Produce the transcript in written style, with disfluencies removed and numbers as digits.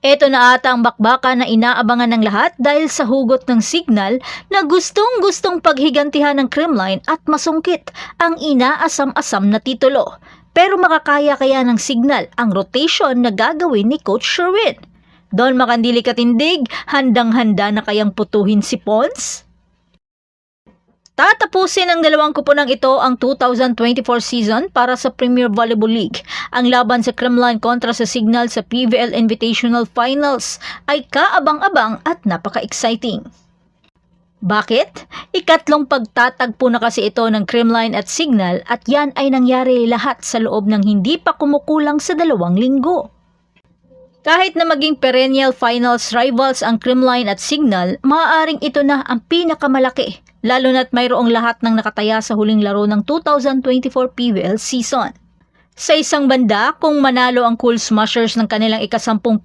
Ito na ata ang bakbakan na inaabangan ng lahat dahil sa hugot ng signal na gustong-gustong paghigantihan ng Kremlin at masungkit ang inaasam-asam na titulo. Pero makakaya kaya ng signal ang rotation na gagawin ni Coach Sherwin? Don Makandili Katindig, handang-handa na kayang putuhin si Pons? Tatapusin ng dalawang kuponang ito ang 2024 season para sa Premier Volleyball League. Ang laban sa Kremlin kontra sa Signal sa PVL Invitational Finals ay kaabang-abang at napaka-exciting. Bakit? Ikatlong pagtatagpo na kasi ito ng Kremlin at Signal at yan ay nangyari lahat sa loob ng hindi pa kumukulang sa 2 linggo. Kahit na maging perennial finals rivals ang Kremlin at Signal, maaaring ito na ang pinakamalaki, lalo na't mayroong lahat ng nakataya sa huling laro ng 2024 PVL season. Sa isang banda, kung manalo ang Cool Smashers ng kanilang ika-10